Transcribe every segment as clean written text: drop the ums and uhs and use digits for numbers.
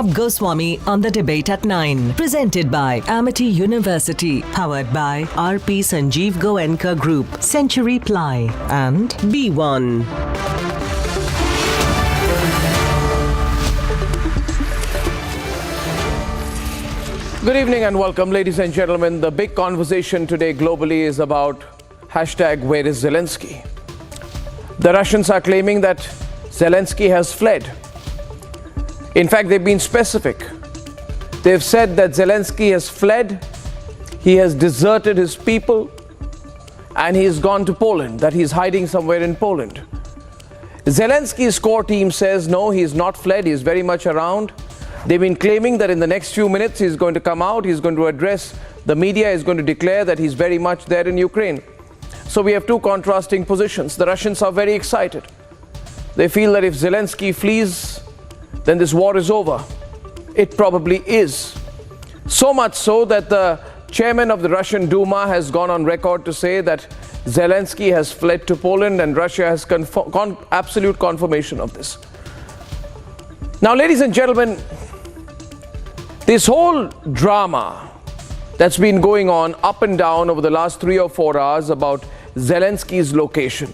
Arnab Goswami on the debate at 9. Presented by Amity University. Powered by RP Sanjeev Goenka Group, Century Ply and B1. Good evening and welcome, ladies and gentlemen. The big conversation today globally is about hashtag where is Zelenskyy? The Russians are claiming that Zelenskyy has fled. In fact, they've been specific. They've said that Zelenskyy has fled, he has deserted his people, and he has gone to Poland, that he's hiding somewhere in Poland. Zelenskyy's core team says no, he's not fled, he's very much around. They've been claiming that in the next few minutes he's going to come out, he's going to address the media, he's going to declare that he's very much there in Ukraine. So we have two contrasting positions. The Russians are very excited. They feel that if Zelenskyy flees, then this war is over. It probably is. So much so that the chairman of the Russian Duma has gone on record to say that Zelenskyy has fled to Poland, and Russia has absolute confirmation of this. Now, ladies and gentlemen, this whole drama that's been going on up and down over the last 3 or 4 hours about Zelenskyy's location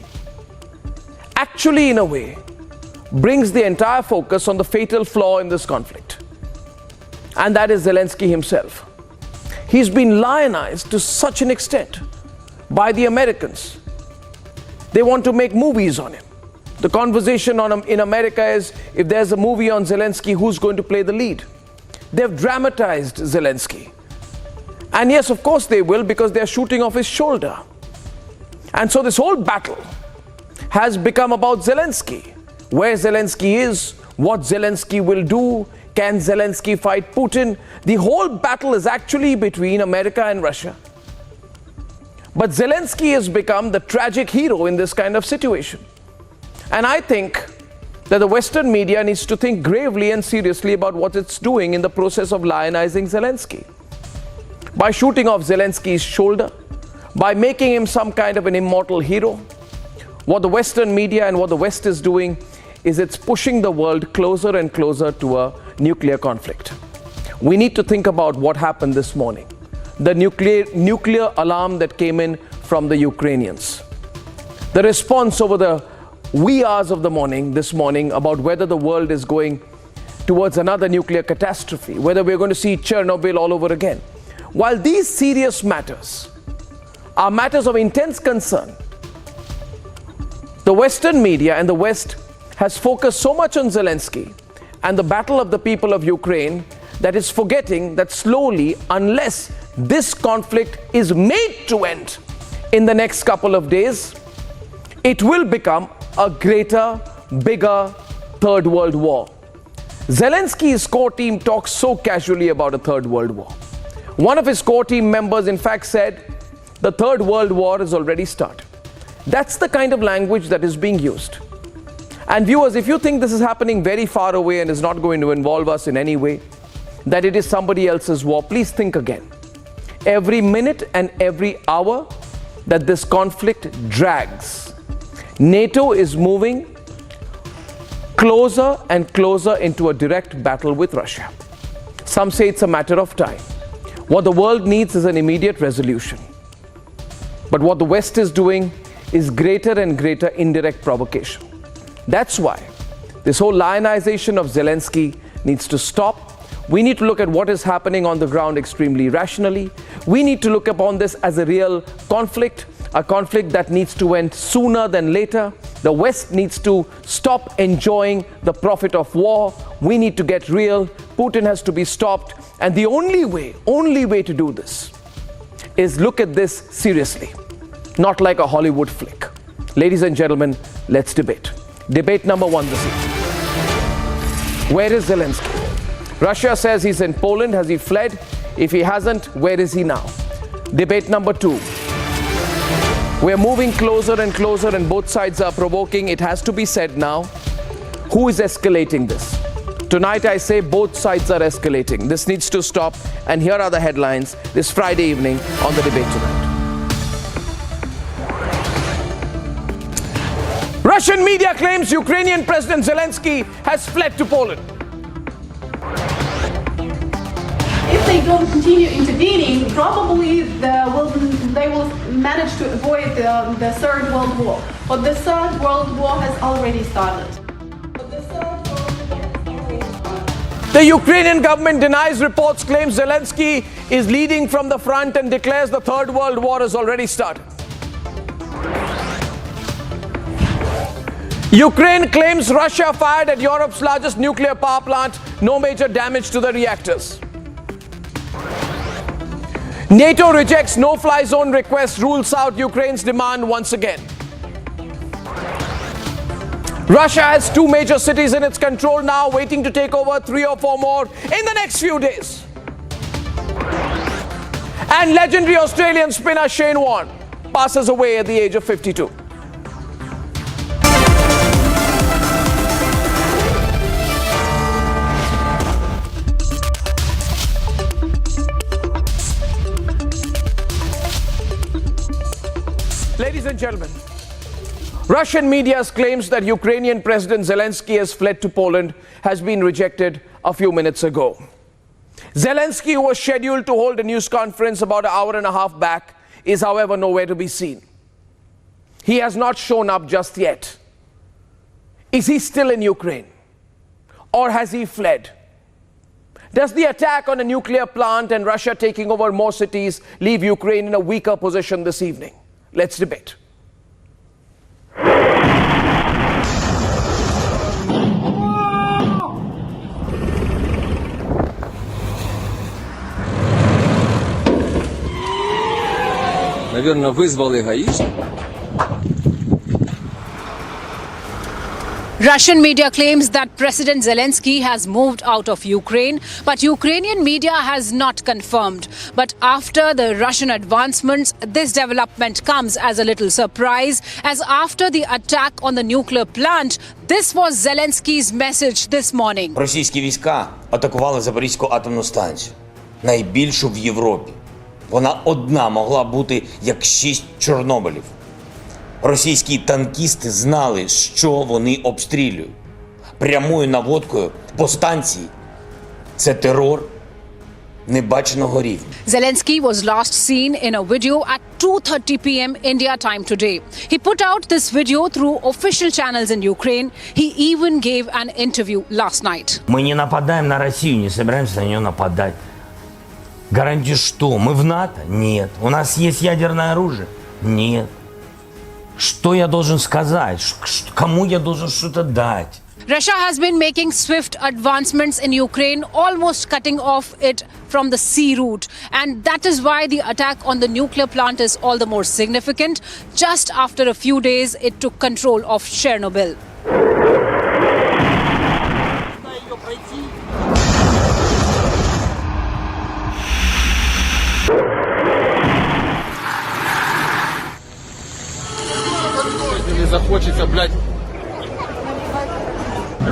actually, in a way, brings the entire focus on the fatal flaw in this conflict. And that is Zelenskyy himself. He's been lionized to such an extent by the Americans. They want to make movies on him. The conversation in America is, if there's a movie on Zelenskyy, who's going to play the lead? They've dramatized Zelenskyy. And yes, of course they will, because they're shooting off his shoulder. And so this whole battle has become about Zelenskyy. Where Zelenskyy is, what Zelenskyy will do, can Zelenskyy fight Putin? The whole battle is actually between America and Russia. But Zelenskyy has become the tragic hero in this kind of situation. And I think that the Western media needs to think gravely and seriously about what it's doing in the process of lionizing Zelenskyy. By shooting off Zelenskyy's shoulder, by making him some kind of an immortal hero, what the Western media and what the West is doing is it's pushing the world closer and closer to a nuclear conflict. We need to think about what happened this morning. The nuclear alarm that came in from the Ukrainians. The response over the wee hours of the morning, this morning, about whether the world is going towards another nuclear catastrophe, whether we're going to see Chernobyl all over again. While these serious matters are matters of intense concern, the Western media and the West has focused so much on Zelenskyy and the battle of the people of Ukraine that is forgetting that slowly, unless this conflict is made to end in the next couple of days, it will become a greater, bigger third world war. Zelenskyy's core team talks so casually about a third world war. One of his core team members, in fact, said the third world war has already started. That's the kind of language that is being used. And viewers, if you think this is happening very far away and is not going to involve us in any way, that it is somebody else's war, please think again. Every minute and every hour that this conflict drags, NATO is moving closer and closer into a direct battle with Russia. Some say it's a matter of time. What the world needs is an immediate resolution. But what the West is doing is greater and greater indirect provocation. That's why this whole lionization of Zelenskyy needs to stop. We need to look at what is happening on the ground extremely rationally. We need to look upon this as a real conflict, a conflict that needs to end sooner than later. The West needs to stop enjoying the profit of war. We need to get real. Putin has to be stopped. And the only way to do this is look at this seriously, not like a Hollywood flick. Ladies and gentlemen, let's debate. Debate number 1 this evening. Where is Zelenskyy? Russia says he's in Poland. Has he fled? If he hasn't, where is he now? Debate number 2. We're moving closer and closer, and both sides are provoking. It has to be said now. Who is escalating this? Tonight I say both sides are escalating. This needs to stop. And here are the headlines this Friday evening on the Debate Tonight. Russian media claims Ukrainian President Zelenskyy has fled to Poland. they don't continue intervening, probably they will manage to avoid the Third World War. But the Third World War has already started. The Ukrainian government denies reports, claims Zelensky is leading from the front and declares the Third World War has already started. Ukraine claims Russia fired at Europe's largest nuclear power plant, no major damage to the reactors. NATO rejects no-fly zone request, rules out Ukraine's demand once again. Russia has 2 major cities in its control now, waiting to take over 3 or 4 more in the next few days. And legendary Australian spinner Shane Warne passes away at the age of 52. Ladies and gentlemen, Russian media's claims that Ukrainian President Zelensky has fled to Poland has been rejected a few minutes ago. Zelensky, who was scheduled to hold a news conference about an hour and a half back, is however nowhere to be seen. He has not shown up just yet. Is he still in Ukraine? Or has he fled? Does the attack on a nuclear plant and Russia taking over more cities leave Ukraine in a weaker position this evening? Let's debate. Наверное, вызвал эгоист. Russian media claims that President Zelensky has moved out of Ukraine, but Ukrainian media has not confirmed. But after the Russian advancements, this development comes as a little surprise, as after the attack on the nuclear plant, this was Zelensky's message this morning. Російські війська атакували Запорізьку атомну станцію, найбільшу в Європі. Вона одна могла бути як 6 Чорнобилів. Російські танкісти знали, що вони обстрілюють. Прямою наводкою по станції – це терор небаченого рівня. Zelensky was last seen in a video at 2:30 p.m. India time today. He put out this video through official channels in Ukraine. He even gave an interview last night. Мы не нападаем на Россию, не собираемся на нее нападать. Гарантии что? Мы в НАТО? Нет. У нас есть ядерное оружие? Нет. Что я должен сказать? Кому я должен что-то дать? Russia has been making swift advancements in Ukraine, almost cutting off it from the sea route. And that is why the attack on the nuclear plant is all the more significant. Just after a few days, it took control of Chernobyl.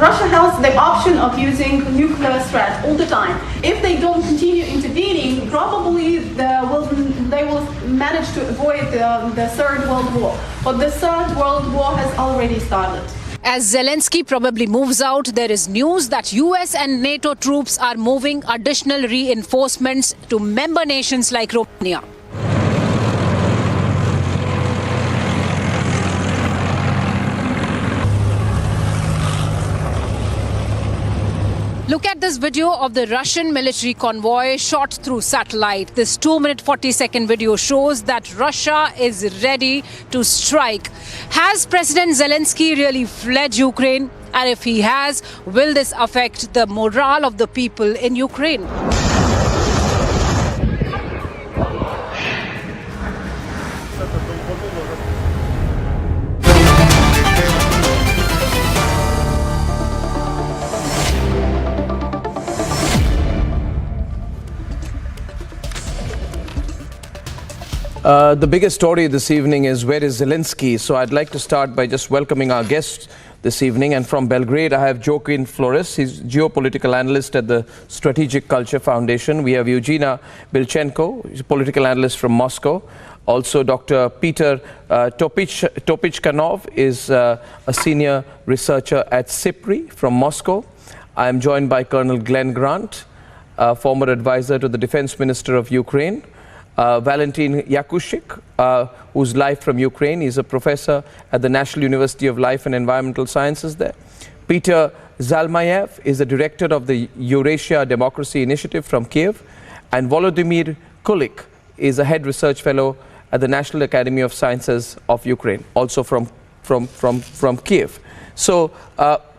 Russia has the option of using nuclear threat all the time. If they don't continue intervening, probably they will manage to avoid the Third World War. But the Third World War has already started. As Zelensky probably moves out, there is news that US and NATO troops are moving additional reinforcements to member nations like Romania. Look at this video of the Russian military convoy shot through satellite. This 2-minute 40-second video shows that Russia is ready to strike. Has President Zelensky really fled Ukraine? And if he has, will this affect the morale of the people in Ukraine? The biggest story this evening is where is Zelensky? So I'd like to start by just welcoming our guests this evening. And from Belgrade, I have Joaquin Flores. He's geopolitical analyst at the Strategic Culture Foundation. We have Eugenia Bilchenko, he's a political analyst from Moscow. Also, Dr. Peter Topichkanov is a senior researcher at CIPRI from Moscow. I am joined by Colonel Glenn Grant former advisor to the defense minister of Ukraine, Valentin Yakushik, who's live from Ukraine. He's a professor at the National University of Life and Environmental Sciences there. Peter Zalmayev is the director of the Eurasia Democracy Initiative from Kiev. And Volodymyr Kulik is a head research fellow at the National Academy of Sciences of Ukraine, also from Kiev. So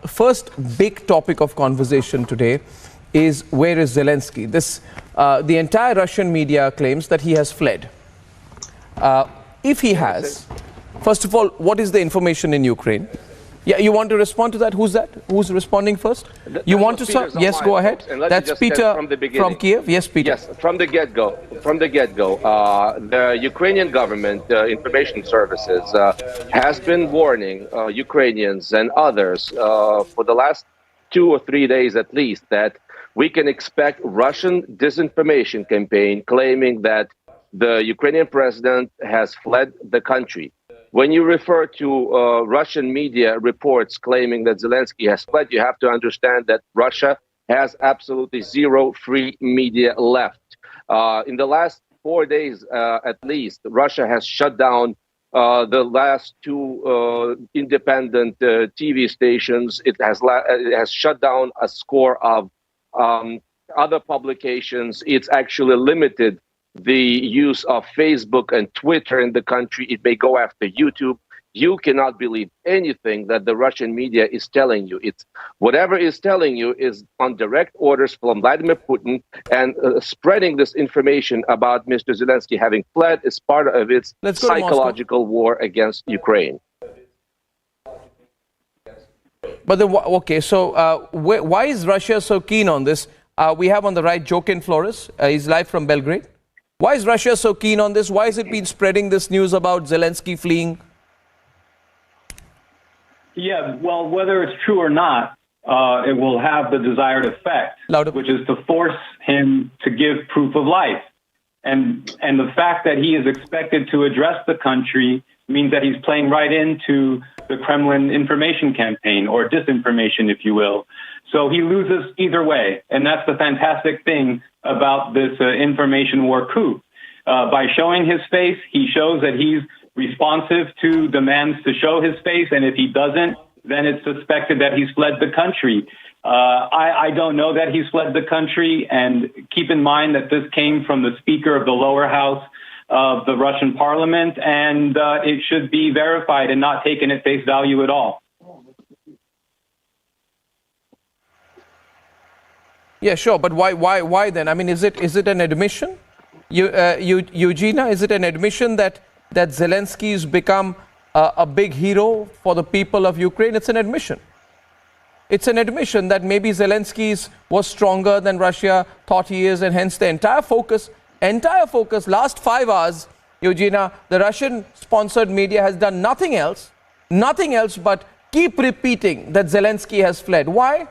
first big topic of conversation today is, where is Zelensky? The entire Russian media claims that he has fled. If he has, first of all, what is the information in Ukraine? Yeah, you want to respond to that? Who's that? Who's responding first? You want to start? Yes, go ahead. That's Peter from Kiev. Yes, Peter. Yes, from the get-go. The Ukrainian government information services has been warning Ukrainians and others for the last 2 or 3 days at least that we can expect Russian disinformation campaign claiming that the Ukrainian president has fled the country. When you refer to Russian media reports claiming that Zelensky has fled, you have to understand that Russia has absolutely zero free media left. In the last 4 days, at least, Russia has shut down the last 2 independent TV stations. It has shut down a score of other publications. It's actually limited the use of Facebook and Twitter in the country. It may go after YouTube. You cannot believe anything that the Russian media is telling you. It's whatever is telling you is on direct orders from Vladimir Putin, and spreading this information about Mr. Zelensky having fled is part of its psychological war against Ukraine. But okay, so why is Russia so keen on this? We have on the right Joaquin Flores. He's live from Belgrade. Why is Russia so keen on this? Why has it been spreading this news about Zelensky fleeing? Yeah, well, whether it's true or not, it will have the desired effect, which is to force him to give proof of life. And the fact that he is expected to address the country means that he's playing right into the Kremlin information campaign, or disinformation, if you will. So he loses either way. And that's the fantastic thing about this information war coup. By showing his face, he shows that he's responsive to demands to show his face. And if he doesn't, then it's suspected that he's fled the country. I don't know that he's fled the country. And keep in mind that this came from the Speaker of the lower house of the Russian parliament, and it should be verified and not taken at face value at all. Yeah, sure, but why then? I mean, is it an admission, Eugenia? Is it an admission that Zelensky has become a big hero for the people of Ukraine? It's an admission. It's an admission that maybe Zelensky was stronger than Russia thought he is, and hence the entire focus, last 5 hours, Eugenia, the Russian-sponsored media has done nothing else but keep repeating that Zelensky has fled. Why?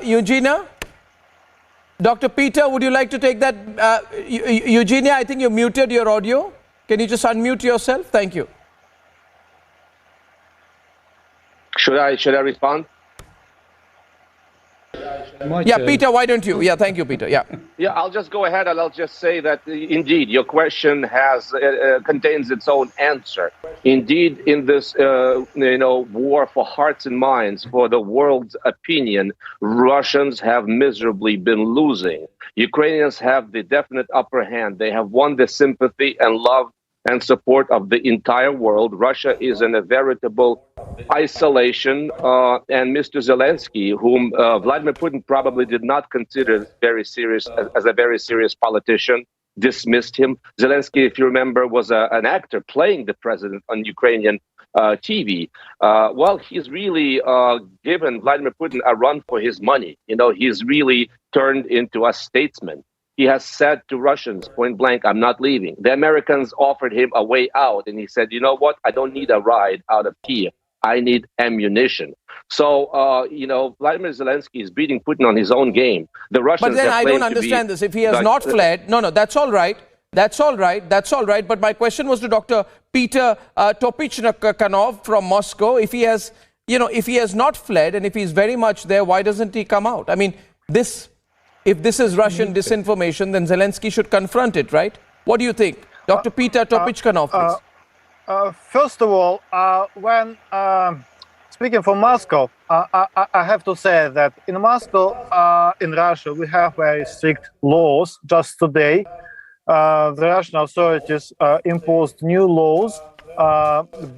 Eugenia? Dr. Peter, would you like to take that? Eugenia, I think you muted your audio. Can you just unmute yourself? Thank you. Should I respond? Yeah, Peter, why don't you? Yeah, thank you, Peter. Yeah. Yeah, I'll just go ahead and I'll just say that indeed your question has contains its own answer. Indeed, in this war for hearts and minds, for the world's opinion, Russians have miserably been losing. Ukrainians have the definite upper hand. They have won the sympathy and love and support of the entire world. Russia is in a veritable isolation, and Mr. Zelensky, whom Vladimir Putin probably did not consider very serious as a very serious politician, dismissed him. Zelensky, if you remember, was an actor playing the president on Ukrainian TV. Well, he's really given Vladimir Putin a run for his money. You know, he's really turned into a statesman. He has said to Russians, point blank, I'm not leaving. The Americans offered him a way out, and he said, you know what? I don't need a ride out of Kiev. I need ammunition. So, Vladimir Zelensky is beating Putin on his own game. The Russians But then I don't understand this. If he has not fled, no, that's all right. That's all right. That's all right. But my question was to Dr. Peter Topichkanov from Moscow. If he has, if he has not fled and if he's very much there, why doesn't he come out? I mean, if this is Russian disinformation, then Zelensky should confront it, right? What do you think? Dr. Peter Topichkanov, please. First of all, when speaking from Moscow, I have to say that in Moscow, in Russia, we have very strict laws. Just today, the Russian authorities imposed new laws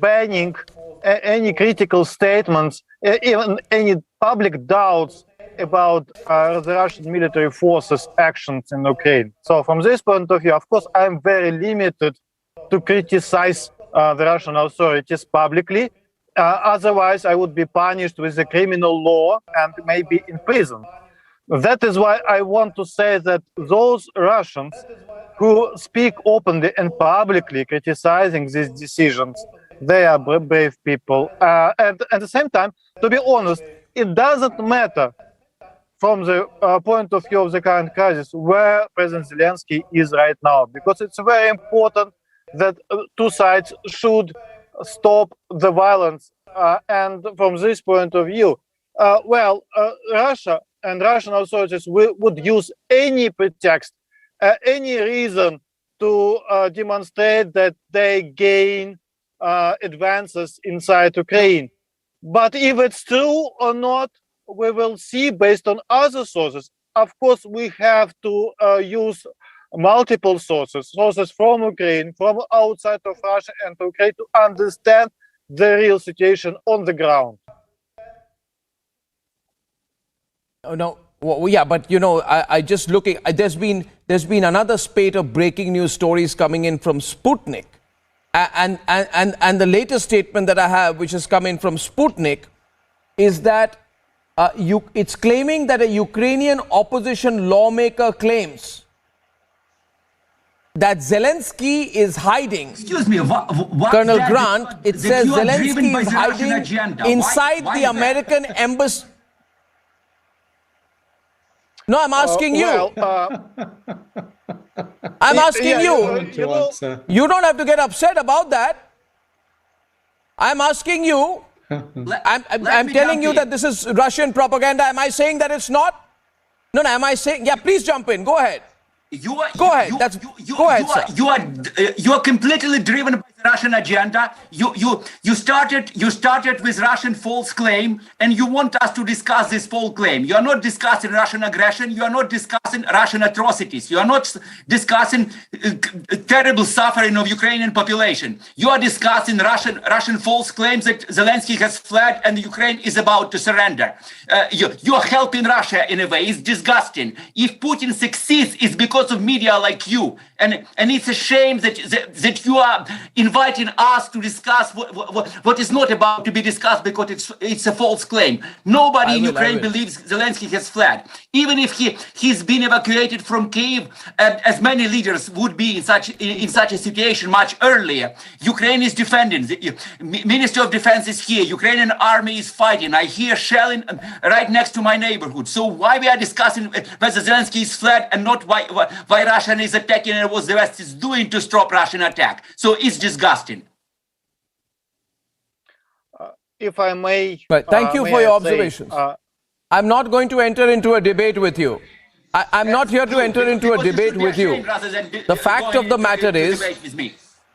banning any critical statements, even any public doubts about the Russian military forces' actions in Ukraine. So from this point of view, of course, I'm very limited to criticize the Russian authorities publicly. Otherwise, I would be punished with a criminal law and maybe in prison. That is why I want to say that those Russians who speak openly and publicly criticizing these decisions, they are brave people. And at the same time, to be honest, it doesn't matter from the point of view of the current crisis where President Zelensky is right now, because it's very important that two sides should stop the violence. And from this point of view, Russia and Russian authorities would use any pretext, any reason to demonstrate that they gain advances inside Ukraine. But if it's true or not, we will see based on other sources. Of course, we have to use multiple sources from Ukraine, from outside of Russia and Ukraine, to understand the real situation on the ground. No, well, yeah, but I just looking. There's been another spate of breaking news stories coming in from Sputnik, and the latest statement that I have, which has come in from Sputnik, is that it's claiming that a Ukrainian opposition lawmaker claims that Zelensky is hiding. Excuse me, Colonel Grant, it says Zelensky is hiding inside the American embassy. No, I'm asking you. I'm asking you. You don't have to get upset about that. I'm asking you. I'm telling you that this is Russian propaganda. Am I saying that it's not? No, am I saying? Yeah, please jump in. Go ahead. Go ahead. Go ahead, sir. You are completely driven by the Russian agenda. You started with Russian false claim, and you want us to discuss this false claim. You are not discussing Russian aggression. You are not discussing Russian atrocities. You are not discussing terrible suffering of Ukrainian population. You are discussing Russian false claims that Zelensky has fled and Ukraine is about to surrender. You are helping Russia in a way. It's disgusting. If Putin succeeds, it's because of media like you, and it's a shame that you are inviting us to discuss what is not about to be discussed because it's a false claim. Nobody in Ukraine believes Zelensky has fled, even if he's been evacuated from Kyiv, as many leaders would be in such a situation much earlier. Ukraine is defending. The Ministry of Defense is here. Ukrainian army is fighting. I hear shelling right next to my neighborhood. So why we are discussing whether Zelensky is fled and not why Russia is attacking and what the West is doing to stop Russian attack? So it's disgusting. If I may... Right. Thank you for your observations. I'm not going to enter into a debate with you. I'm not here to enter into a debate with you. The fact of the matter is...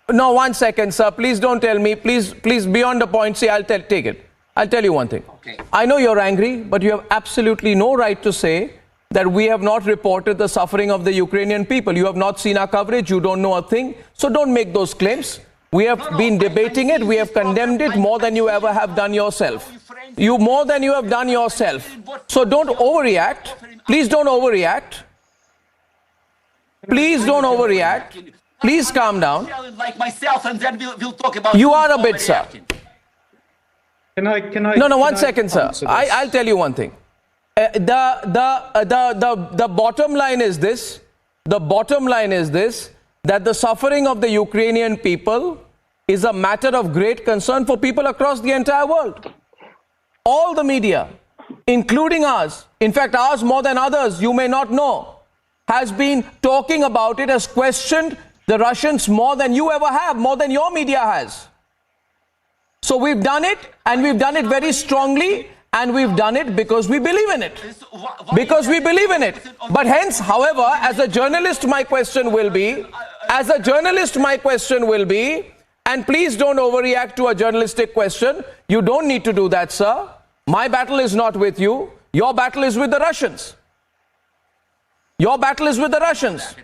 No, 1 second, sir. Please don't tell me. Please beyond the point. See, I'll take it. I'll tell you one thing. Okay. I know you're angry, but you have absolutely no right to say that we have not reported the suffering of the Ukrainian people. You have not seen our coverage. You don't know a thing. So don't make those claims. We have been debating it. We have condemned it more than you ever have done yourself. More than you have done yourself. So don't overreact. Please don't overreact. Please don't overreact. Please calm down. Like myself, and then we'll talk about. You are a bit, sir. No, 1 second, sir. I'll tell you one thing. The bottom line is this. The bottom line is this, that the suffering of the Ukrainian people is a matter of great concern for people across the entire world. All the media, including ours, in fact ours more than others, you may not know, has been talking about it, has questioned the Russians more than you ever have, more than your media has. So we've done it, and we've done it very strongly, and we've done it because we believe in it. Because we believe in it. But hence, however, as a journalist, my question will be, and please don't overreact to a journalistic question. You don't need to do that, sir. My battle is not with you. Your battle is with the Russians. Your battle is with the Russians.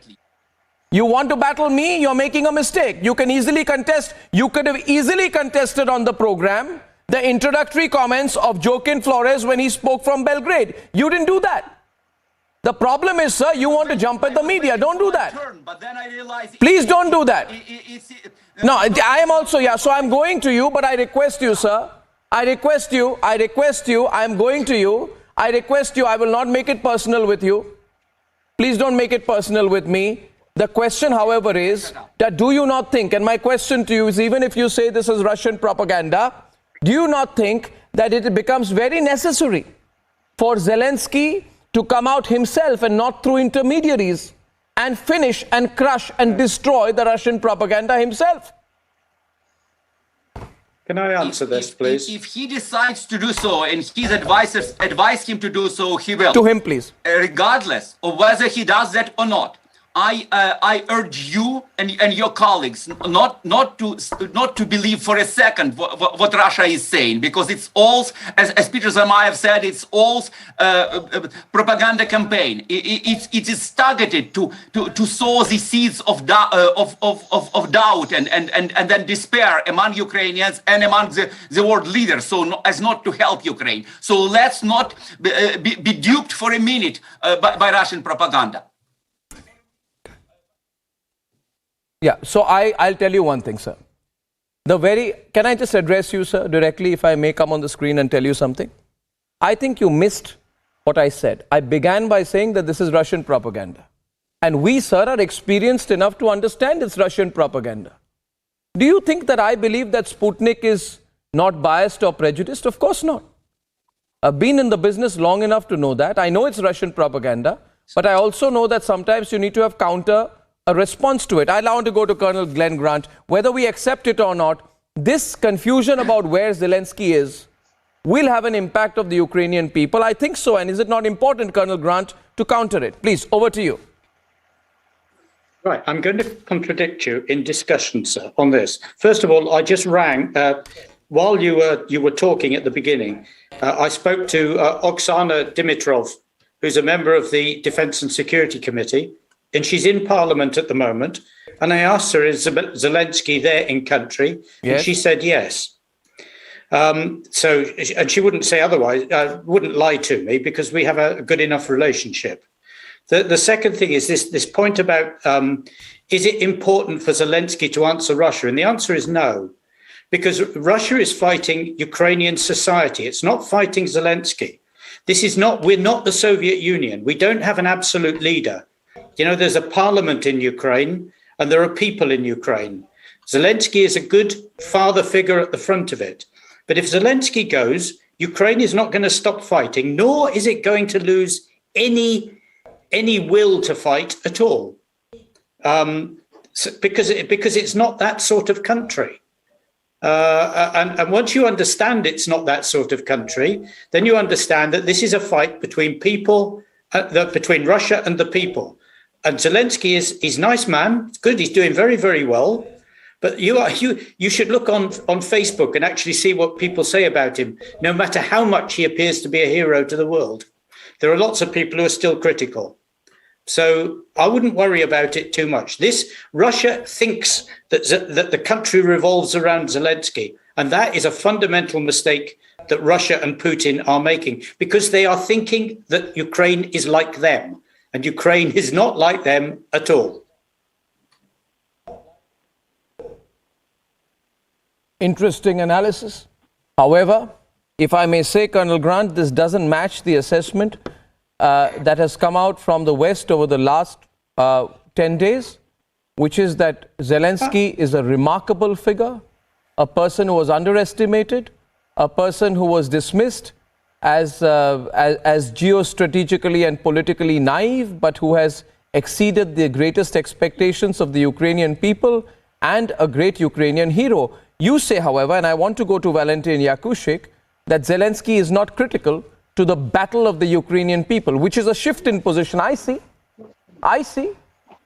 You want to battle me, you're making a mistake. You can easily contest. You could have easily contested on the program the introductory comments of Joaquin Flores when he spoke from Belgrade. You didn't do that. The problem is, sir, you want to jump at the media. Don't do that. Please don't do that. No, I am also, yeah, so I'm going to you, but I request you, sir. I request you, I'm going to you. I request you, I will not make it personal with you. Please don't make it personal with me. The question, however, is that do you not think, and my question to you is, even if you say this is Russian propaganda, do you not think that it becomes very necessary for Zelensky to come out himself and not through intermediaries and finish and crush and destroy the Russian propaganda himself? Can I answer this, please? If he decides to do so and his advisors advise him to do so, he will. To him, please. Regardless of whether he does that or not. I urge you and your colleagues not to believe for a second what Russia is saying, because it's all, as Peter Zamayev said, it's all propaganda campaign. It is targeted to sow the seeds of doubt and then despair among Ukrainians and among the world leaders, so as not to help Ukraine. So let's not be duped for a minute by Russian propaganda. Yeah, so I'll tell you one thing, sir. Can I just address you, sir, directly, if I may come on the screen and tell you something? I think you missed what I said. I began by saying that this is Russian propaganda. And we, sir, are experienced enough to understand it's Russian propaganda. Do you think that I believe that Sputnik is not biased or prejudiced? Of course not. I've been in the business long enough to know that. I know it's Russian propaganda, but I also know that sometimes you need to have a response to it. I want to go to Colonel Glenn Grant. Whether we accept it or not, this confusion about where Zelensky is will have an impact on the Ukrainian people. I think so. And is it not important, Colonel Grant, to counter it? Please, over to you. Right. I'm going to contradict you in discussion, sir, on this. First of all, I just rang while you were talking at the beginning. I spoke to Oksana Dimitrov, who's a member of the Defence and Security Committee, and she's in Parliament at the moment. And I asked her, is Zelensky there in country? Yes. And she said yes. And she wouldn't say otherwise, wouldn't lie to me, because we have a good enough relationship. The second thing is this point about, is it important for Zelensky to answer Russia? And the answer is no, because Russia is fighting Ukrainian society. It's not fighting Zelensky. We're not the Soviet Union. We don't have an absolute leader. You know, there's a parliament in Ukraine and there are people in Ukraine. Zelensky is a good father figure at the front of it. But if Zelensky goes, Ukraine is not going to stop fighting, nor is it going to lose any will to fight at all. Because it's not that sort of country. And once you understand it's not that sort of country, then you understand that this is a fight between people, between Russia and the people. And Zelensky he's a nice man. It's good. He's doing very, very well. But you should look on Facebook and actually see what people say about him, no matter how much he appears to be a hero to the world. There are lots of people who are still critical. So I wouldn't worry about it too much. Russia thinks that the country revolves around Zelensky. And that is a fundamental mistake that Russia and Putin are making, because they are thinking that Ukraine is like them. And Ukraine is not like them at all. Interesting analysis. However, if I may say, Colonel Grant, this doesn't match the assessment that has come out from the West over the last 10 days, which is that Zelensky is a remarkable figure, a person who was underestimated, a person who was dismissed as geostrategically and politically naive, but who has exceeded the greatest expectations of the Ukrainian people and a great Ukrainian hero. You say, however, and I want to go to Valentin Yakushik, that Zelensky is not critical to the battle of the Ukrainian people, which is a shift in position. I see.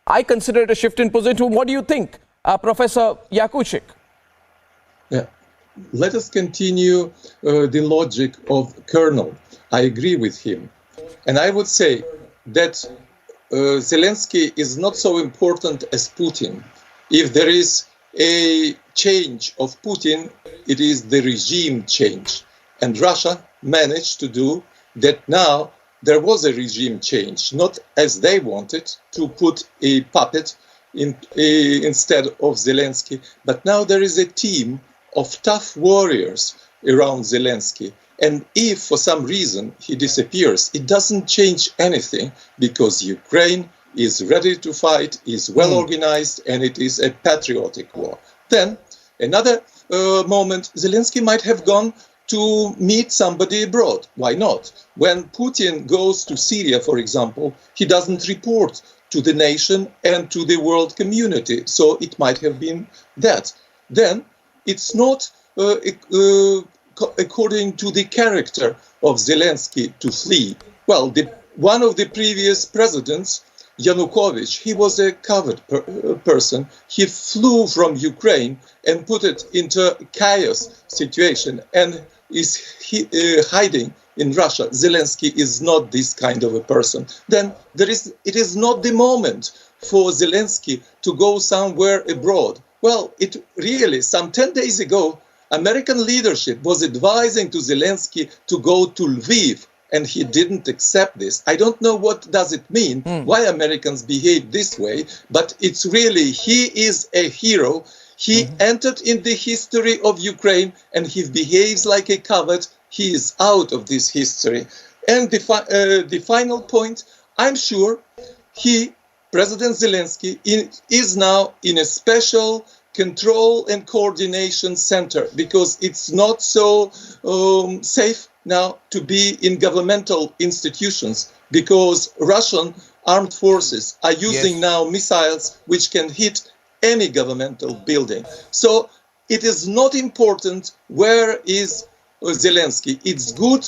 I consider it a shift in position. What do you think, Professor Yakushik? Yeah. Let us continue the logic of Colonel. I agree with him. And I would say that Zelensky is not so important as Putin. If there is a change of Putin, it is the regime change. And Russia managed to do that. Now there was a regime change, not as they wanted, to put a puppet instead of Zelensky, but now there is a team of tough warriors around Zelensky. And if for some reason he disappears, it doesn't change anything, because Ukraine is ready to fight, is well organized, and it is a patriotic war. Then another moment, Zelensky might have gone to meet somebody abroad. Why not? When Putin goes to Syria, for example, he doesn't report to the nation and to the world community. So it might have been that. Then it's not according to the character of Zelensky to flee. Well, one of the previous presidents, Yanukovych, he was a coward person. He flew from Ukraine and put it into a chaos situation and is hiding in Russia. Zelensky is not this kind of a person. Then it is not the moment for Zelensky to go somewhere abroad. Well, it really, some 10 days ago, American leadership was advising to Zelensky to go to Lviv, and he didn't accept this. I don't know what does it mean, why Americans behave this way, but it's really, he is a hero. He entered in the history of Ukraine, and he behaves like a coward. He is out of this history. And the final point, I'm sure President Zelensky, is now in a special control and coordination center, because it's not so safe now to be in governmental institutions, because Russian armed forces are using now missiles which can hit any governmental building. So it is not important where is Zelensky. It's good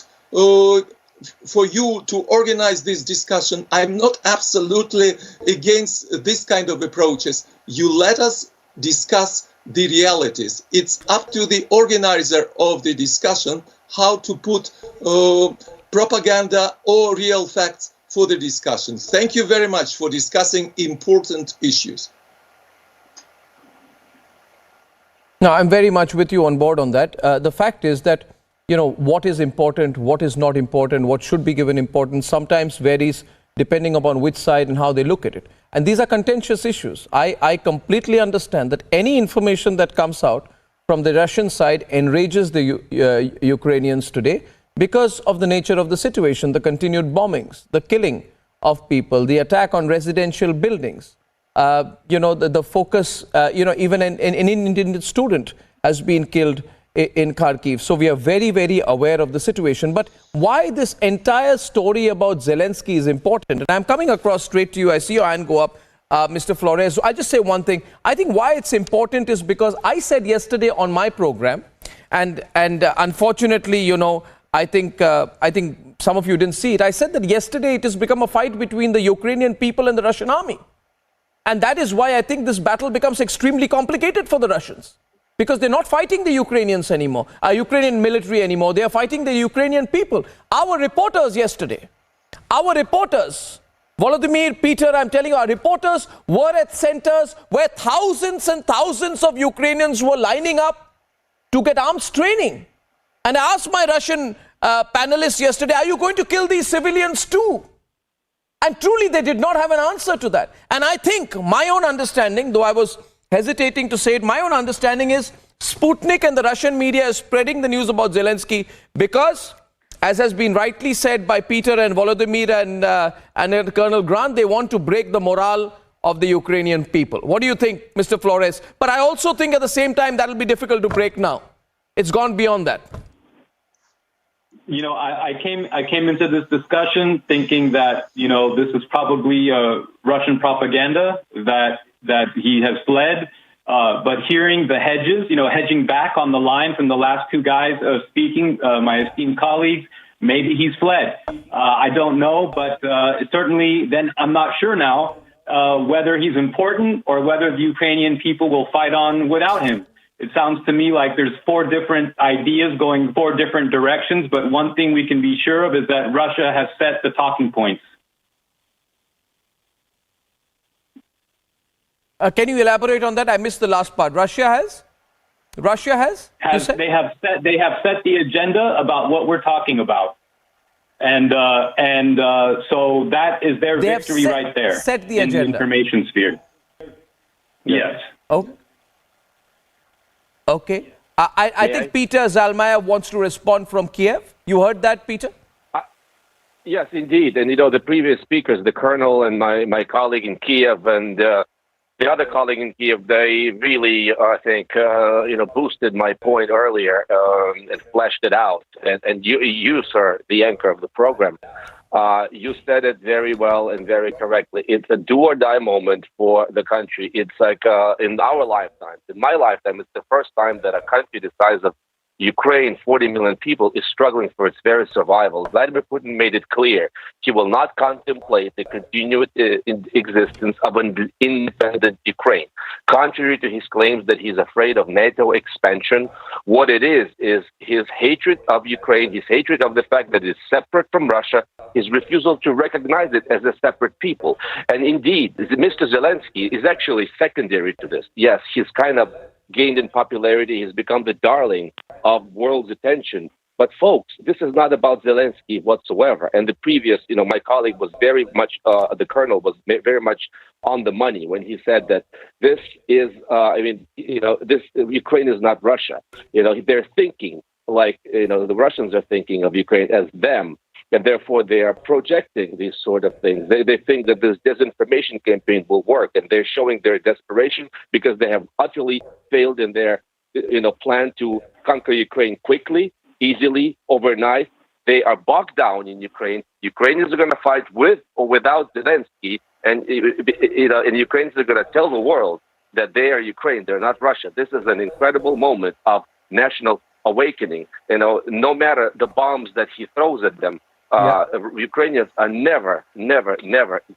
for you to organize this discussion. I'm not absolutely against this kind of approaches. You let us discuss the realities. It's up to the organizer of the discussion how to put propaganda or real facts for the discussion. Thank you very much for discussing important issues. No, I'm very much with you on board on that. The fact is that, what is important, what is not important, what should be given importance sometimes varies depending upon which side and how they look at it. And these are contentious issues. I completely understand that any information that comes out from the Russian side enrages the Ukrainians today because of the nature of the situation, the continued bombings, the killing of people, the attack on residential buildings. The focus, even an Indian student has been killed in Kharkiv. So we are very, very aware of the situation. But why this entire story about Zelensky is important, and I'm coming across straight to you. I see your hand go up, Mr. Flores. So I'll just say one thing. I think why it's important is because I said yesterday on my program, and unfortunately, I think some of you didn't see it. I said that yesterday it has become a fight between the Ukrainian people and the Russian army. And that is why I think this battle becomes extremely complicated for the Russians. Because they're not fighting the Ukrainians anymore, Ukrainian military anymore. They are fighting the Ukrainian people. Our reporters yesterday, Volodymyr, Peter, I'm telling you, our reporters were at centers where thousands and thousands of Ukrainians were lining up to get arms training. And I asked my Russian panelists yesterday, are you going to kill these civilians too? And truly, they did not have an answer to that. And I think my own understanding, though I was hesitating to say it, my own understanding is Sputnik and the Russian media is spreading the news about Zelensky because, as has been rightly said by Peter and Volodymyr and Colonel Grant, they want to break the morale of the Ukrainian people. What do you think, Mr. Flores? But I also think at the same time that will be difficult to break now. It's gone beyond that. I came into this discussion thinking that, this is probably Russian propaganda, that he has fled. But hearing the hedging back on the line from the last two guys speaking, my esteemed colleagues, maybe he's fled. I don't know, but certainly then I'm not sure now whether he's important or whether the Ukrainian people will fight on without him. It sounds to me like there's four different ideas going four different directions, but one thing we can be sure of is that Russia has set the talking points. Can you elaborate on that? I missed the last part. Russia has? They have set the agenda about what we're talking about. And so that is their victory right there. Set the in agenda. The information sphere. Yes. Oh. Okay. I think Peter Zalmaya wants to respond from Kiev. You heard that, Peter? Yes, indeed. And, the previous speakers, the colonel and my colleague in Kiev and the other colleague in Kiev, they really, I think, boosted my point earlier and fleshed it out. And you, sir, the anchor of the program, you said it very well and very correctly. It's a do or die moment for the country. It's like in our lifetime, in my lifetime, it's the first time that a country the size of Ukraine, 40 million people, is struggling for its very survival. Vladimir Putin made it clear he will not contemplate the continued existence of an independent Ukraine. Contrary to his claims that he's afraid of NATO expansion, what it is his hatred of Ukraine, his hatred of the fact that it's separate from Russia, his refusal to recognize it as a separate people. And indeed, Mr. Zelenskyy is actually secondary to this. Yes, he's kind of gained in popularity. He's become the darling of world's attention. But folks, this is not about Zelenskyy whatsoever. And the previous, my colleague was very much, the colonel was very much on the money when he said that this is, this Ukraine is not Russia. They're thinking like, the Russians are thinking of Ukraine as them. And therefore, they are projecting these sort of things. They think that this disinformation campaign will work, and they're showing their desperation because they have utterly failed in their, plan to conquer Ukraine quickly, easily, overnight. They are bogged down in Ukraine. Ukrainians are going to fight with or without Zelenskyy, and Ukrainians are going to tell the world that they are Ukraine. They're not Russia. This is an incredible moment of national awakening. No matter the bombs that he throws at them. Ukrainians are never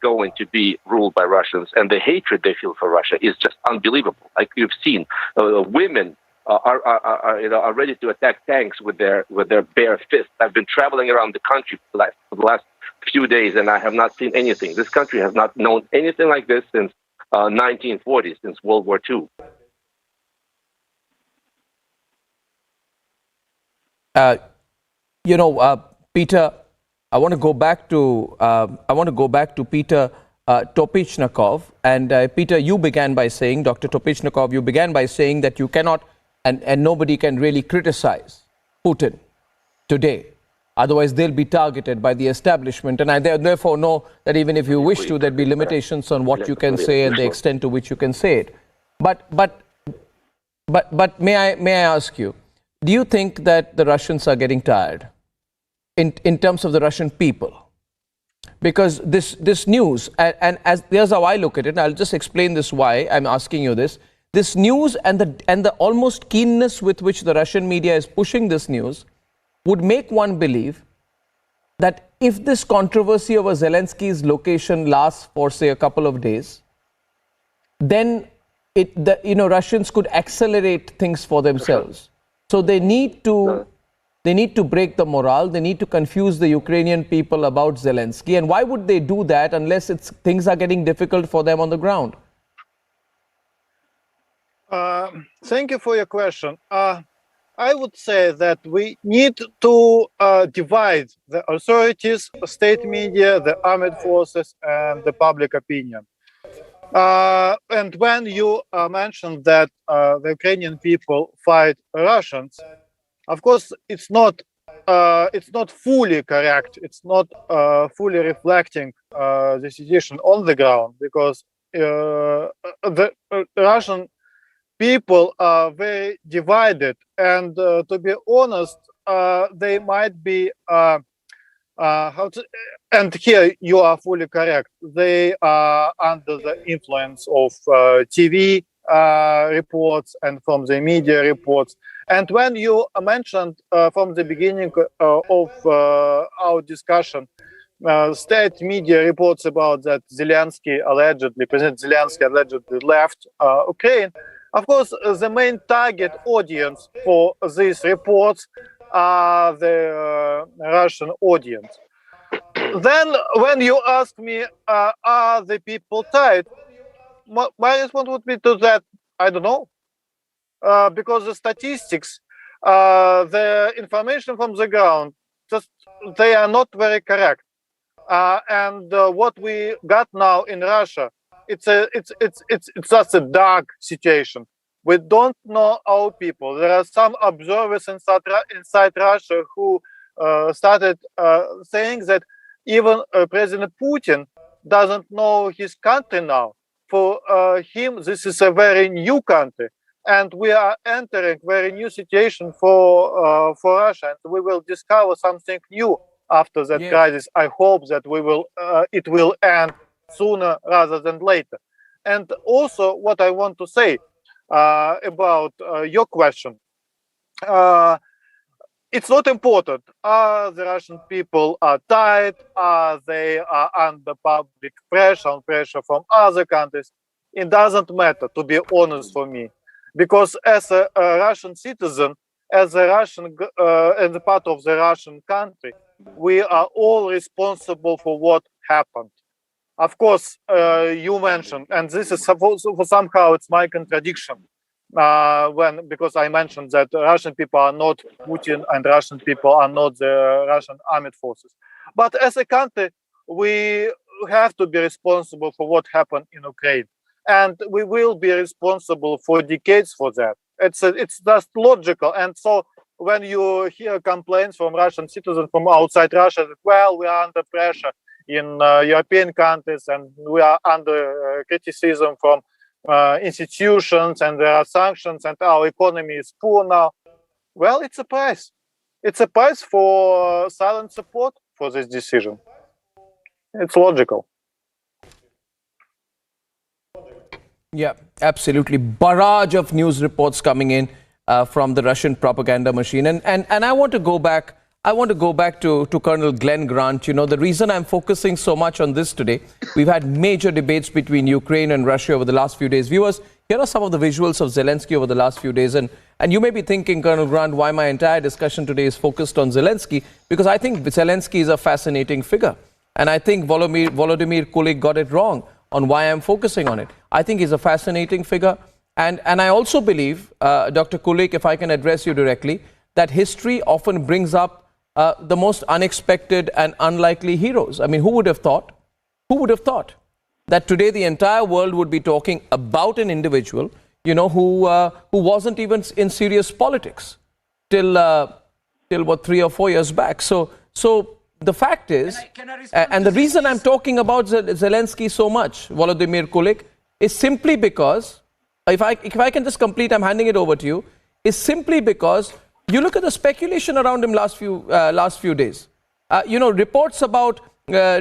going to be ruled by Russians, and the hatred they feel for Russia is just unbelievable. Like you've seen, women are ready to attack tanks with their bare fists. I've been traveling around the country for the last few days, and I have not seen anything. This country has not known anything like this since 1940, since World War II. Peter, I want to go back to Peter Topichnikov. And Peter, you began by saying, Dr. Topichnikov, you began by saying that you cannot and nobody can really criticize Putin today. Otherwise, they'll be targeted by the establishment. And I therefore know that even if you wish to, there'd be limitations on what you can say and the extent to which you can say it. But may I ask you, do you think that the Russians are getting tired in terms of the Russian people? Because this news, and as here's how I look at it, and I'll just explain this why I'm asking you this. This news and the almost keenness with which the Russian media is pushing this news would make one believe that if this controversy over Zelenskyy's location lasts for, say, a couple of days, then Russians could accelerate things for themselves. So they need to break the morale. They need to confuse the Ukrainian people about Zelenskyy. And why would they do that unless things are getting difficult for them on the ground? Thank you for your question. I would say that we need to divide the authorities, state media, the armed forces, and the public opinion. And when you mentioned that the Ukrainian people fight Russians, of course, it's not fully correct. It's not fully reflecting the situation on the ground, because the Russian people are very divided. And to be honest, they might be and here you are fully correct. They are under the influence of TV reports and from the media reports. And when you mentioned from the beginning of our discussion, state media reports about that President Zelensky allegedly left Ukraine. Of course, the main target audience for these reports are the Russian audience. Then, when you ask me, are the people tired? My response would be to that, I don't know. Because the statistics, the information from the ground, they are not very correct. And what we got now in Russia, it's just a dark situation. We don't know our people. There are some observers inside Russia who started saying that even President Putin doesn't know his country now. For him, this is a very new country, and we are entering a very new situation for Russia. And we will discover something new after that crisis. I hope that it will end sooner rather than later. And also, what I want to say about your question, it's not important. Are the Russian people tired? Are they under public pressure from other countries? It doesn't matter, to be honest, for me, because as a Russian citizen, as a part of the Russian country, we are all responsible for what happened. Of course, you mentioned, and this is somehow it's my contradiction, because I mentioned that Russian people are not Putin and Russian people are not the Russian armed forces. But as a country, we have to be responsible for what happened in Ukraine, and we will be responsible for decades for that. It's just logical. And so when you hear complaints from Russian citizens from outside Russia that, well, we are under pressure in European countries and we are under criticism from institutions and there are sanctions and our economy is poor now. Well, it's a price. It's a price for silent support for this decision. It's logical. Yeah, absolutely. Barrage of news reports coming in from the Russian propaganda machine. And I want to go back. I want to go back to Colonel Glenn Grant. You know, the reason I'm focusing so much on this today, we've had major debates between Ukraine and Russia over the last few days. Viewers, here are some of the visuals of Zelensky over the last few days. And you may be thinking, Colonel Grant, why my entire discussion today is focused on Zelensky? Because I think Zelensky is a fascinating figure. And I think Volodymyr Kulik got it wrong on why I'm focusing on it. I think he's a fascinating figure. And I also believe, Dr. Kulik, if I can address you directly, that history often brings up the most unexpected and unlikely heroes. I mean, who would have thought? Who would have thought that today the entire world would be talking about an individual, you know, who wasn't even in serious politics till what, 3 or 4 years back. So the fact is, and the reason I'm talking about Zelensky so much, Volodymyr Kulik, is simply because, if I can just complete, I'm handing it over to you, is simply because you look at the speculation around him last few days. You know, reports about a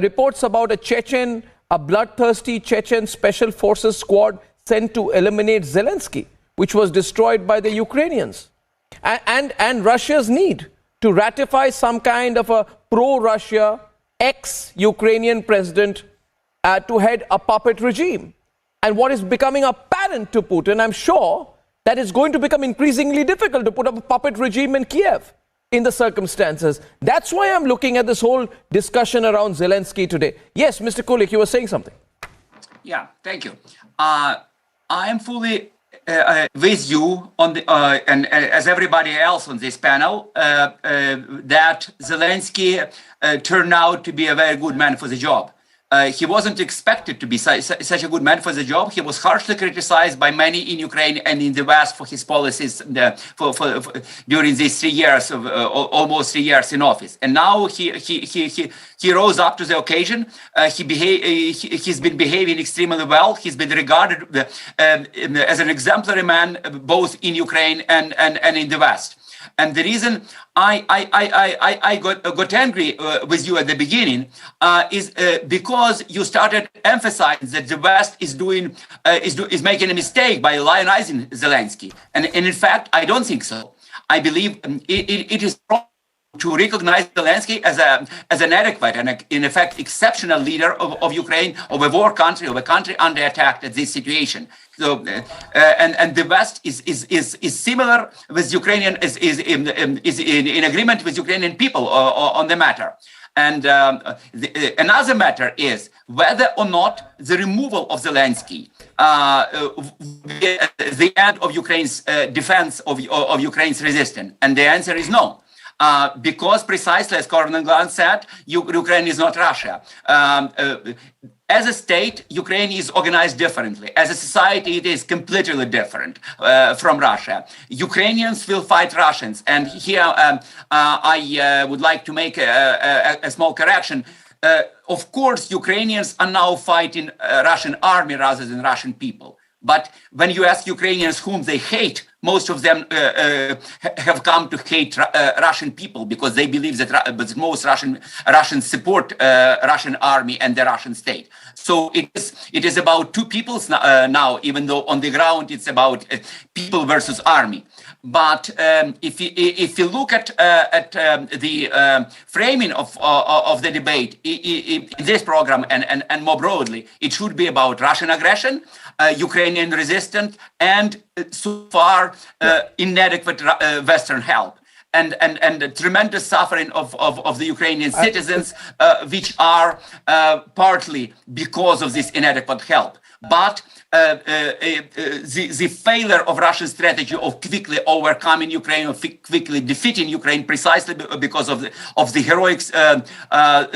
bloodthirsty Chechen special forces squad sent to eliminate Zelensky, which was destroyed by the Ukrainians, and Russia's need to ratify some kind of a pro-Russia ex-Ukrainian president to head a puppet regime. And what is becoming apparent to Putin, I'm sure, that it's going to become increasingly difficult to put up a puppet regime in Kiev in the circumstances. That's why I'm looking at this whole discussion around Zelensky today. Yes, Mr. Kulik, you were saying something. Yeah, thank you. I am fully with you on the and as everybody else on this panel that Zelensky turned out to be a very good man for the job. He wasn't expected to be such a good man for the job. He was harshly criticized by many in Ukraine and in the West for his policies during these 3 years of almost 3 years in office. And now he rose up to the occasion. He's been behaving extremely well. He's been regarded as an exemplary man both in Ukraine and in the West. And the reason I got angry with you at the beginning is because you started emphasizing that the West is making a mistake by lionizing Zelensky. And in fact, I don't think so. I believe it is wrong to recognize Zelensky as an adequate and, in effect, exceptional leader of Ukraine, of a war country, of a country under attack at this situation. So, and the West is similar with Ukrainian, is in agreement with Ukrainian people on the matter. And another matter is whether or not the removal of Zelensky, the end of Ukraine's defense of Ukraine's resistance. And the answer is no. Because precisely as Colonel Grant said, Ukraine is not Russia. As a state, Ukraine is organized differently. As a society, it is completely different from Russia. Ukrainians will fight Russians. And here I would like to make a small correction. Of course, Ukrainians are now fighting Russian army rather than Russian people. But when you ask Ukrainians whom they hate, most of them have come to hate Russian people because they believe that most Russians support Russian army and the Russian state. So it is about two peoples now, even though on the ground it's about people versus army. But if you look at the framing of the debate in this program and more broadly, it should be about Russian aggression, Ukrainian resistance, and so far inadequate Western help, and the tremendous suffering of the Ukrainian citizens, which are partly because of this inadequate help. But the failure of Russia's strategy of quickly overcoming Ukraine, of quickly defeating Ukraine, precisely because of the heroic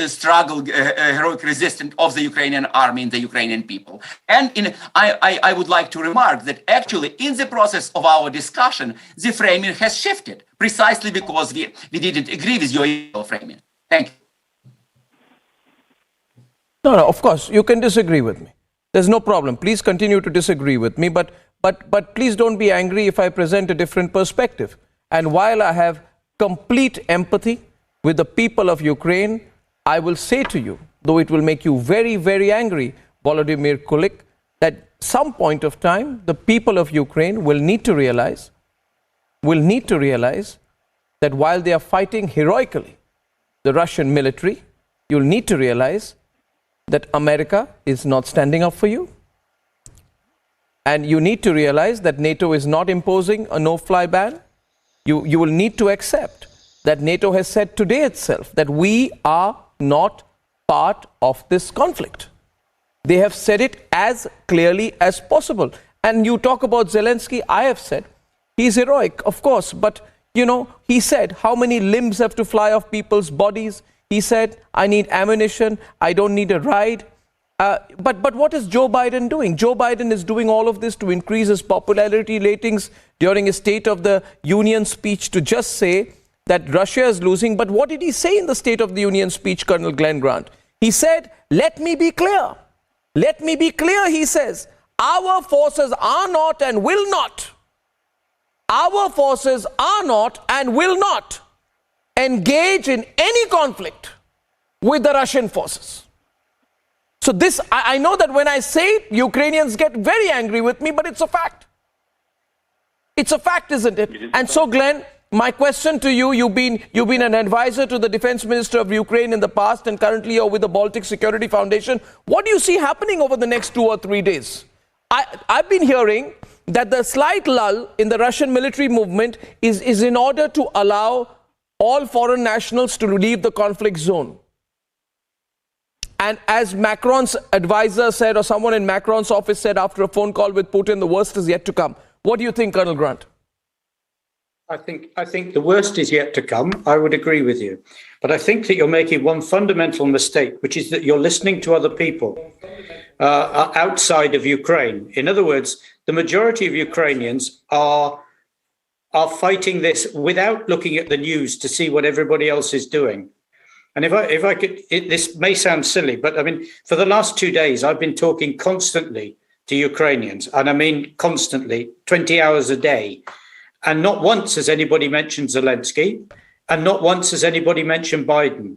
struggle, heroic resistance of the Ukrainian army and the Ukrainian people. And I would like to remark that actually in the process of our discussion, the framing has shifted, precisely because we didn't agree with your framing. Thank you. No, of course, you can disagree with me. There's no problem. Please continue to disagree with me, but please don't be angry if I present a different perspective. And while I have complete empathy with the people of Ukraine, I will say to you, though it will make you very, very angry, Volodymyr Kulik, that some point of time, the people of Ukraine will need to realize that while they are fighting heroically the Russian military, you'll need to realize that America is not standing up for you. And you need to realize that NATO is not imposing a no-fly ban. You will need to accept that NATO has said today itself that we are not part of this conflict. They have said it as clearly as possible. And you talk about Zelensky, I have said, he's heroic, of course, but you know, he said how many limbs have to fly off people's bodies. He said, I need ammunition, I don't need a ride. But what is Joe Biden doing? Joe Biden is doing all of this to increase his popularity ratings during his State of the Union speech to just say that Russia is losing. But what did he say in the State of the Union speech, Colonel Glenn Grant? He said, let me be clear. Let me be clear, he says. Our forces are not and will not. Our forces are not and will not engage in any conflict with the Russian forces. So this, I know that when I say it, Ukrainians get very angry with me, but it's a fact. It's a fact, isn't it? And so, Glenn, my question to you, you've been an advisor to the Defense Minister of Ukraine in the past, and currently you're with the Baltic Security Foundation. What do you see happening over the next 2 or 3 days? I've been hearing that the slight lull in the Russian military movement is in order to allow all foreign nationals to leave the conflict zone. And as Macron's advisor said, or someone in Macron's office said after a phone call with Putin, the worst is yet to come. What do you think, Colonel Grant? I think the worst is yet to come. I would agree with you. But I think that you're making one fundamental mistake, which is that you're listening to other people outside of Ukraine. In other words, the majority of Ukrainians are fighting this without looking at the news to see what everybody else is doing. And if I could, this may sound silly, but I mean, for the last 2 days, I've been talking constantly to Ukrainians, and I mean constantly, 20 hours a day. And not once has anybody mentioned Zelenskyy, and not once has anybody mentioned Biden.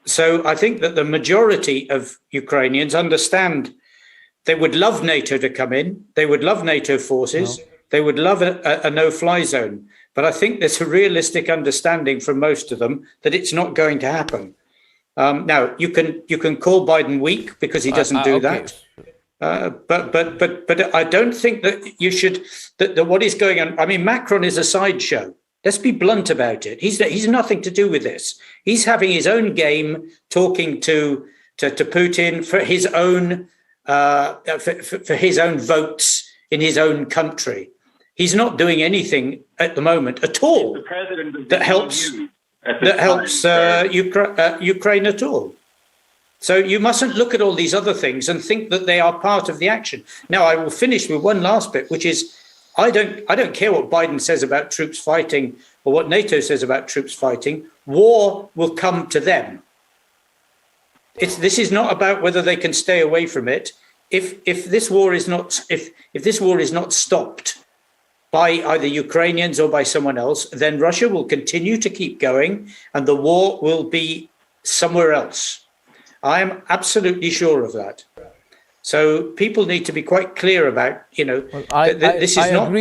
So I think that the majority of Ukrainians understand they would love NATO to come in. They would love NATO forces. No. They would love a no-fly zone. But I think there's a realistic understanding from most of them that it's not going to happen. Now, you can call Biden weak because he doesn't do that. But I don't think that you should, that what is going on, I mean, Macron is a sideshow. Let's be blunt about it. He's nothing to do with this. He's having his own game, talking to Putin for his own for his own votes in his own country. He's not doing anything at the moment at all that helps Ukraine at all. So you mustn't look at all these other things and think that they are part of the action. Now, I will finish with one last bit, which is I don't care what Biden says about troops fighting or what NATO says about troops fighting. War will come to them. This is not about whether they can stay away from it. If this war is not stopped by either Ukrainians or by someone else, then Russia will continue to keep going, and the war will be somewhere else. I am absolutely sure of that. So people need to be quite clear about, this is not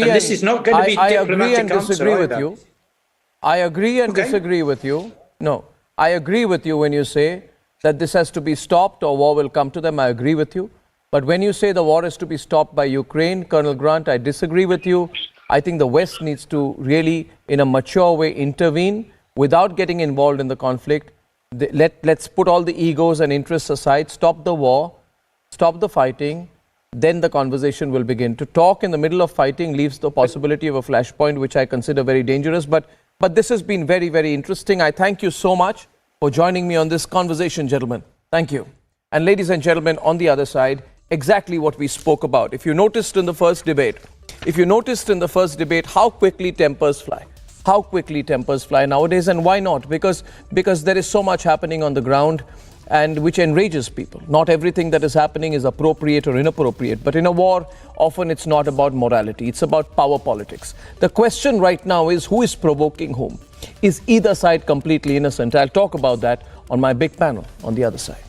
going to be diplomatic answer either. I agree and disagree with you. No, I agree with you when you say that this has to be stopped or war will come to them. I agree with you. But when you say the war is to be stopped by Ukraine, Colonel Grant, I disagree with you. I think the West needs to really, in a mature way, intervene without getting involved in the conflict. Let's put all the egos and interests aside, stop the war, stop the fighting, then the conversation will begin. To talk in the middle of fighting leaves the possibility of a flashpoint, which I consider very dangerous. But this has been very, very interesting. I thank you so much for joining me on this conversation, gentlemen. Thank you. And ladies and gentlemen, on the other side, exactly what we spoke about. If you noticed in the first debate, how quickly tempers fly. How quickly tempers fly nowadays, and why not? Because there is so much happening on the ground, and which enrages people. Not everything that is happening is appropriate or inappropriate, but in a war, often it's not about morality, it's about power politics. The question right now is, who is provoking whom? Is either side completely innocent? I'll talk about that on my big panel on the other side.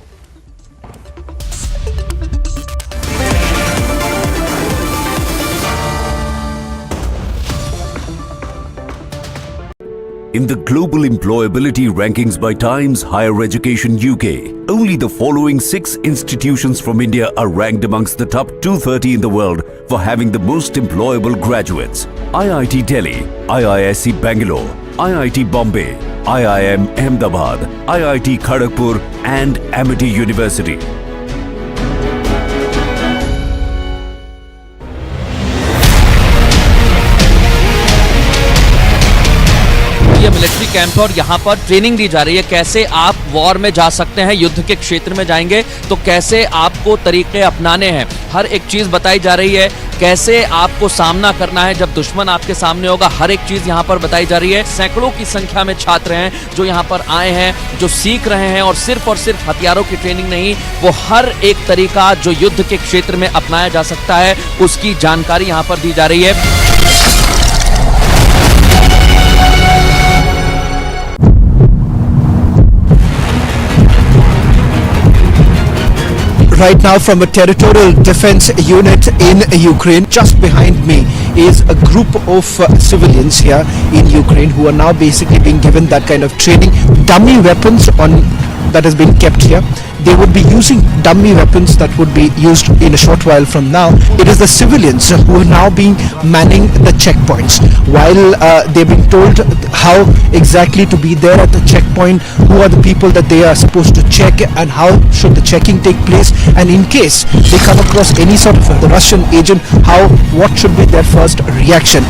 In the Global Employability Rankings by Times Higher Education UK, only the following 6 institutions from India are ranked amongst the top 230 in the world for having the most employable graduates. IIT Delhi, IISc Bangalore, IIT Bombay, IIM Ahmedabad, IIT Kharagpur and Amity University. Military camp और यहाँ पर training दी जा रही है कैसे आप war में जा सकते हैं, युद्ध के क्षेत्र में जाएंगे तो कैसे आपको तरीके अपनाने हैं, हर एक चीज बताई जा रही है, कैसे आपको सामना करना है जब दुश्मन आपके सामने होगा, हर एक चीज यहाँ पर बताई जा रही है। सैकड़ों की संख्या में छात्र हैं जो यहाँ पर आए हैं, जो सीख रहे हैं और सिर्फ हथियारों की ट्रेनिंग नहीं, वो हर एक तरीका जो युद्ध के क्षेत्र में अपनाया जा सकता है उसकी जानकारी यहाँ पर दी जा रही है। Right now from a territorial defense unit in Ukraine. Just behind me is a group of civilians here in Ukraine who are now basically being given that kind of training. Dummy weapons that has been kept here. They would be using dummy weapons that would be used in a short while from now. It is the civilians who are now being manning the checkpoints. While they've been told how exactly to be there at the checkpoint, who are the people that they are supposed to check and how should the checking take place, and in case they come across any sort of a Russian agent, what should be their first reaction.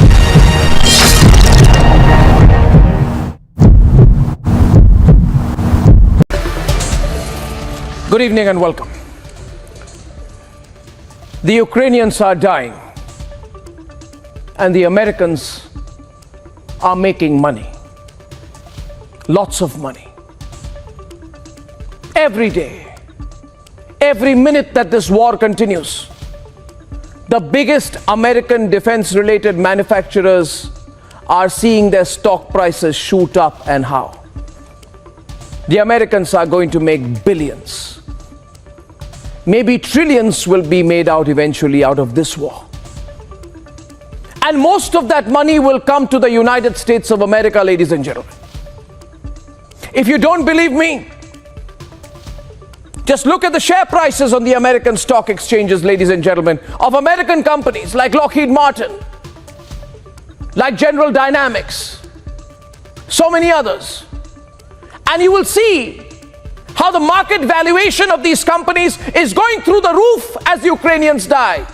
Good evening and welcome. The Ukrainians are dying and the Americans are making money. Lots of money. Every day, every minute that this war continues, the biggest American defense-related manufacturers are seeing their stock prices shoot up, and how? The Americans are going to make billions. Maybe trillions will be made out eventually out of this war. And most of that money will come to the United States of America, ladies and gentlemen. If you don't believe me, just look at the share prices on the American stock exchanges, ladies and gentlemen, of American companies like Lockheed Martin, like General Dynamics, so many others. And you will see how the market valuation of these companies is going through the roof as Ukrainians die.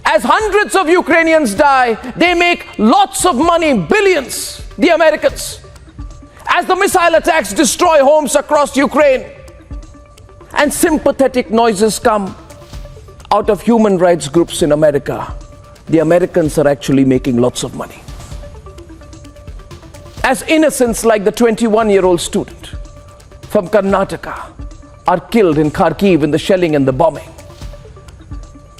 As hundreds of Ukrainians die, they make lots of money, billions, the Americans. As the missile attacks destroy homes across Ukraine, and sympathetic noises come out of human rights groups in America, the Americans are actually making lots of money. As innocents like the 21-year-old student from Karnataka are killed in Kharkiv in the shelling and the bombing,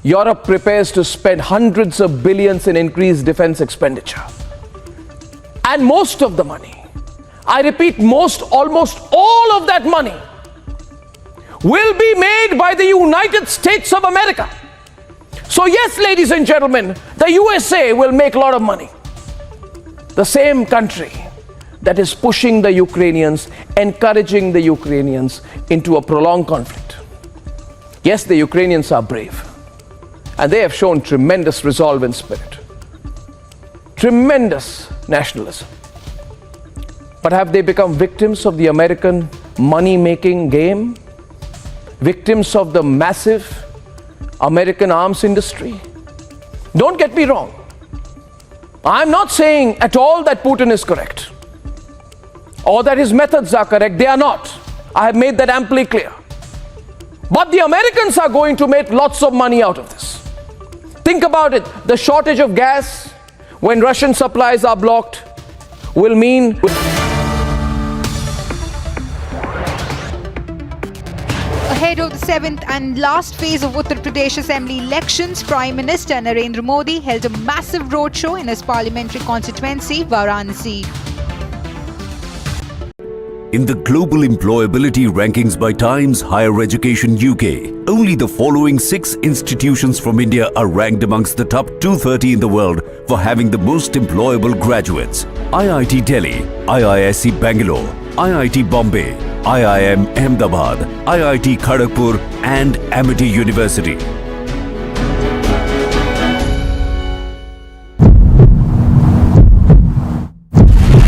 Europe prepares to spend hundreds of billions in increased defense expenditure. And most of the money, I repeat, almost all of that money will be made by the United States of America. So yes, ladies and gentlemen, the USA will make a lot of money. The same country that is pushing the Ukrainians, encouraging the Ukrainians into a prolonged conflict. Yes, the Ukrainians are brave. And they have shown tremendous resolve and spirit. Tremendous nationalism. But have they become victims of the American money-making game? Victims of the massive American arms industry? Don't get me wrong. I'm not saying at all that Putin is correct, or that his methods are correct. They are not. I have made that amply clear. But the Americans are going to make lots of money out of this. Think about it. The shortage of gas, when Russian supplies are blocked, will mean... Ahead of the 7th and last phase of Uttar Pradesh Assembly elections, Prime Minister Narendra Modi held a massive roadshow in his parliamentary constituency, Varanasi. In the global employability rankings by Times Higher Education UK, only the following 6 institutions from India are ranked amongst the top 230 in the world for having the most employable graduates: IIT Delhi, IISc Bangalore, IIT Bombay, IIM Ahmedabad, IIT Kharagpur and Amity University.